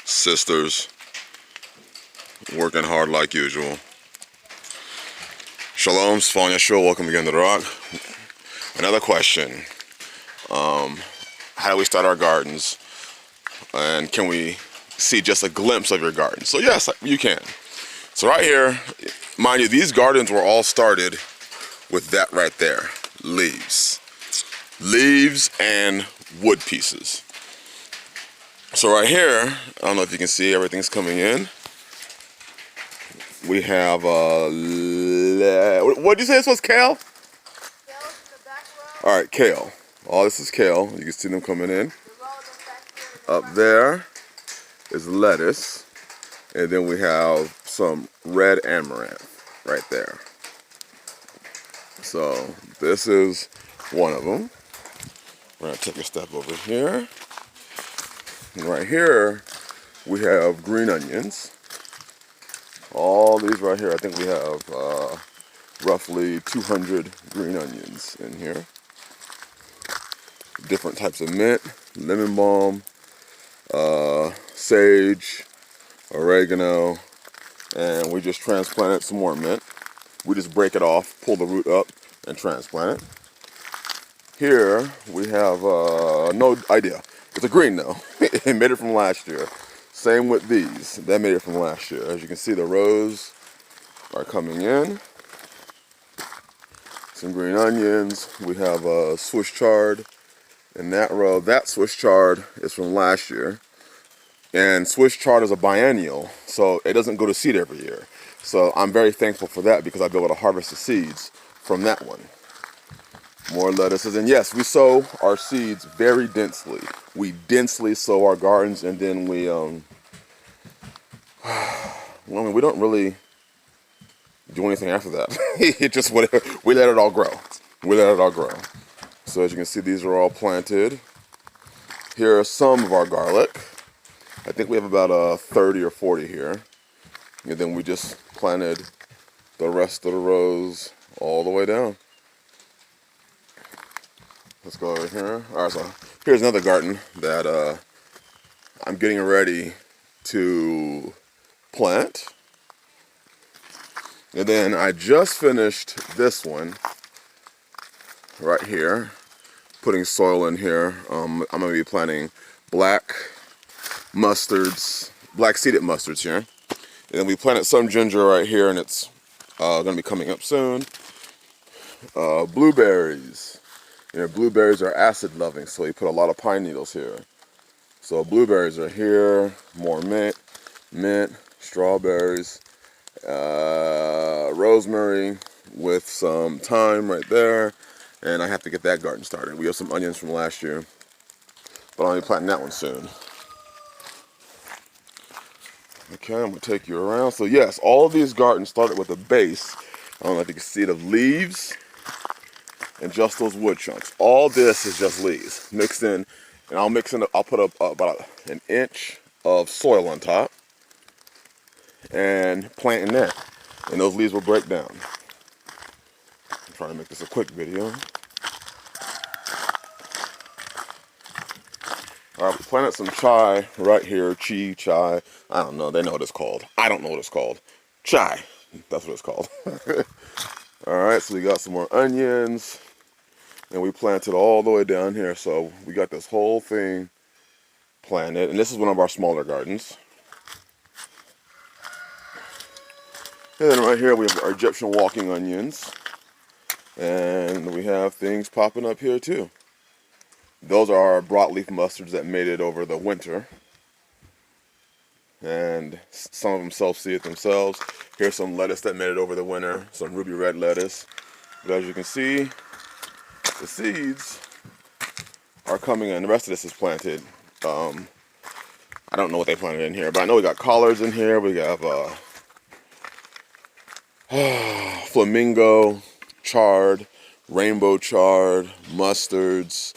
sisters, working hard like usual. Shalom, it's Yahshua. Welcome again to the Rock. Another question. How do we start our gardens? And can we see just a glimpse of your garden? So yes, you can. So right here, mind you, these gardens were all started with that right there. Leaves. Leaves and wood pieces. So right here, I don't know if you can see, everything's coming in. We have, what did you say this was, kale? Kale in the back row. Alright, kale. All this is kale. You can see them coming in. Up there is lettuce. And then we have some red amaranth right there. So this is one of them. We're going to take a step over here. And right here, we have green onions. All these right here, I think we have roughly 200 green onions in here. Different types of mint, lemon balm, sage, oregano, and we just transplanted some more mint. We just break it off, pull the root up, and transplant it. Here we have no idea. It's a green though. It made it from last year. Same with these. That made it from last year. As you can see, the rows are coming in. Some green onions. We have Swiss chard in that row. That Swiss chard is from last year. And Swiss chard is a biennial, so it doesn't go to seed every year. So I'm very thankful for that because I'll be able to harvest the seeds from that one. More lettuces, and yes, we sow our seeds very densely. We densely sow our gardens, and then we, we don't really do anything after that. It just whatever. We let it all grow. We let it all grow. So as you can see, these are all planted. Here are some of our garlic. I think we have about 30 or 40 here, and then we just planted the rest of the rows all the way down. Let's go over here. All right, so here's another garden that I'm getting ready to plant. And then I just finished this one right here, putting soil in here. I'm going to be planting black mustards, black seeded mustards here. And then we planted some ginger right here, and it's going to be coming up soon. Blueberries. You know, blueberries are acid loving, so you put a lot of pine needles here. So blueberries are here, more mint, strawberries, rosemary with some thyme right there, and I have to get that garden started. We have some onions from last year, but I'll be planting that one soon. Okay, I'm gonna take you around. So yes, all of these gardens started with a base. I don't know if you can see it, of leaves and just those wood chunks. All this is just leaves mixed in, and I'll put up about an inch of soil on top and plant in that, and those leaves will break down. I'm trying to make this a quick video. All right, we planted some chai right here, chai. I don't know, they know what it's called. I don't know what it's called. Chai, that's what it's called. All right, so we got some more onions, and we planted all the way down here. So we got this whole thing planted, and this is one of our smaller gardens. And then right here we have our Egyptian walking onions, and we have things popping up here too. Those are our broadleaf mustards that made it over the winter, and some of them self-seed themselves. Here's some lettuce that made it over the winter, some ruby red lettuce. But as you can see, the seeds are coming in. The rest of this is planted. I don't know what they planted in here, but I know we got collards in here. We have flamingo, chard, rainbow chard, mustards,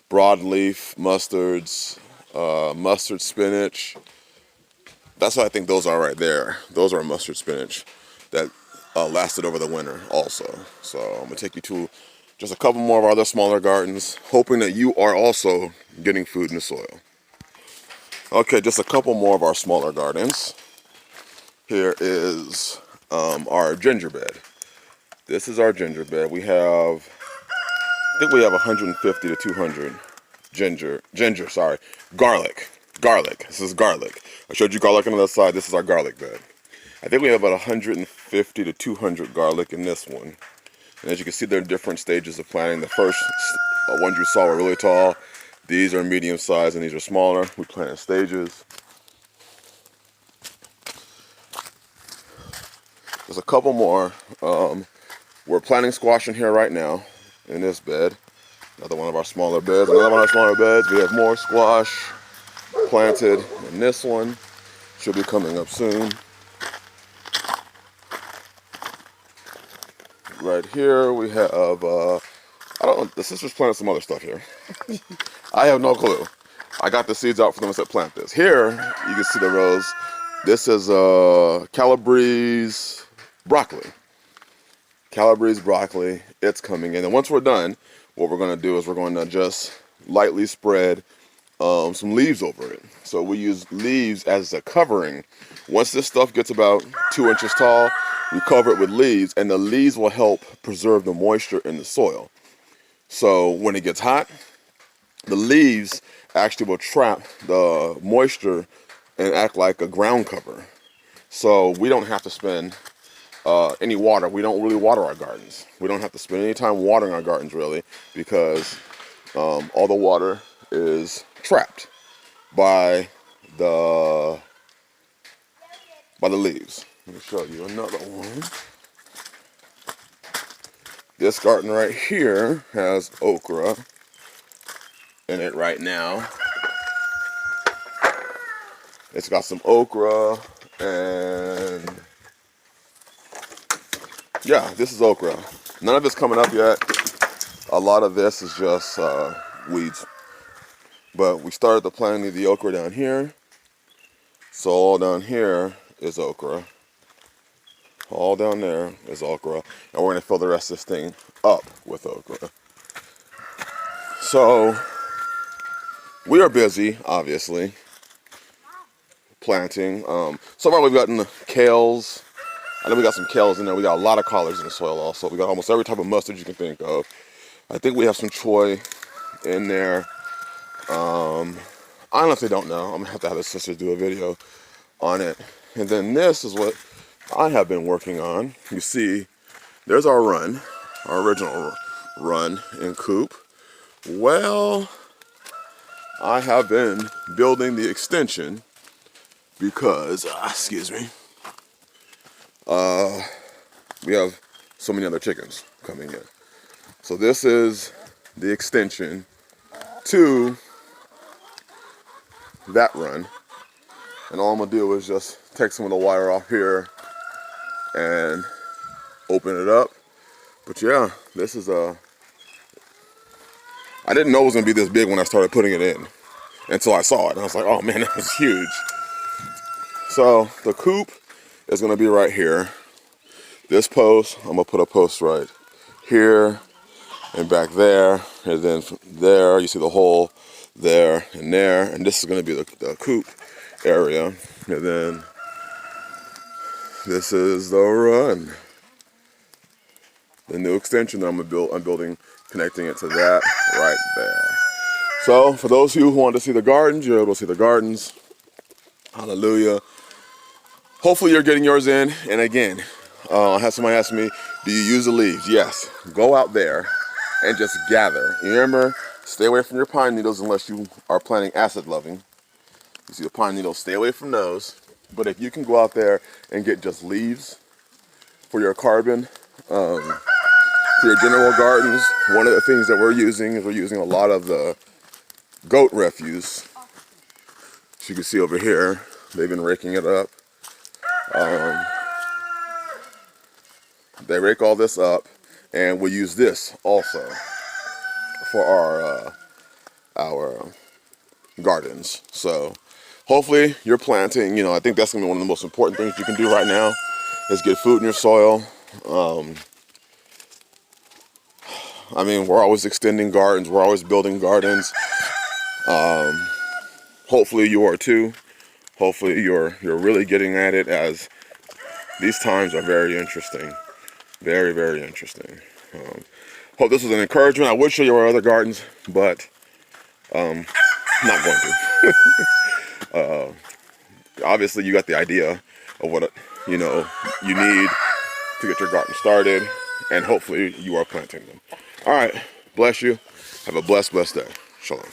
broadleaf mustards, mustard spinach. That's what I think those are right there. Those are mustard spinach that lasted over the winter also. So I'm gonna take you to just a couple more of our other smaller gardens, hoping that you are also getting food in the soil. Okay, just a couple more of our smaller gardens. Here is our ginger bed. This is our ginger bed. I think we have 150 to 200 garlic. This is garlic. I showed you garlic on the other side. This is our garlic bed. I think we have about 150 to 200 garlic in this one. And as you can see, they're different stages of planting. The first ones you saw were really tall. These are medium sized and these are smaller. We plant in stages. There's a couple more. We're planting squash in here right now in this bed. Another one of our smaller beds. Another one of our smaller beds. We have more squash planted in this one. Should be coming up soon. Right here we have, I don't know, the sisters planted some other stuff here. I have no clue. I got the seeds out for them and said plant this. Here, you can see the rows. This is Calabrese broccoli. Calabrese broccoli, it's coming in. And once we're done, what we're going to do is we're going to just lightly spread some leaves over it. So we use leaves as a covering. Once this stuff gets about 2 inches tall, we cover it with leaves, and the leaves will help preserve the moisture in the soil. So when it gets hot, the leaves actually will trap the moisture and act like a ground cover. So we don't have to spend any water. We don't really water our gardens. We don't have to spend any time watering our gardens really, because all the water is trapped by the leaves. Let me show you another one. This garden right here has okra in it right now. It's got some okra and yeah, this is okra. None of it's coming up yet. A lot of this is just weeds. But we started the planting of the okra down here. So all down here is okra. All down there is okra. And we're going to fill the rest of this thing up with okra. So we are busy, obviously, planting. So far we've gotten kales. I know we got some kales in there. We got a lot of collards in the soil also. We got almost every type of mustard you can think of. I think we have some choy in there. I honestly don't know. I'm going to have the sisters do a video on it. And then this is what I have been working on. You see, there's our run, our original run in coop. Well, I have been building the extension because, excuse me, we have so many other chickens coming in. So this is the extension to that run. And all I'm gonna do is just take some of the wire off here and open it up. But yeah, this is I didn't know it was gonna be this big when I started putting it in until I saw it. And I was like, oh man, that was huge. So the coop is gonna be right here. This post, I'm gonna put a post right here and back there. And then from there, you see the hole there and there. And this is gonna be the coop area. And then this is the run. The new extension that I'm building, connecting it to that right there. So for those of you who want to see the gardens, you're able to see the gardens. Hallelujah. Hopefully you're getting yours in. And again, I had somebody ask me, do you use the leaves? Yes. Go out there and just gather. You remember, stay away from your pine needles unless you are planting acid loving. You see the pine needles, stay away from those. But if you can go out there and get just leaves for your carbon, for your general gardens, one of the things that we're using is we're using a lot of the goat refuse. As you can see over here, they've been raking it up. They rake all this up, and we use this also for our gardens. So hopefully you're planting. You know, I think that's gonna be one of the most important things you can do right now is get food in your soil. I mean, we're always extending gardens. We're always building gardens. hopefully you are too. Hopefully you're really getting at it, as these times are very interesting. Very, very interesting. Hope this was an encouragement. I would show you our other gardens, but I'm not going to. Obviously, you got the idea of what you need to get your garden started, and hopefully you are planting them. All right, bless you. Have a blessed day. Shalom.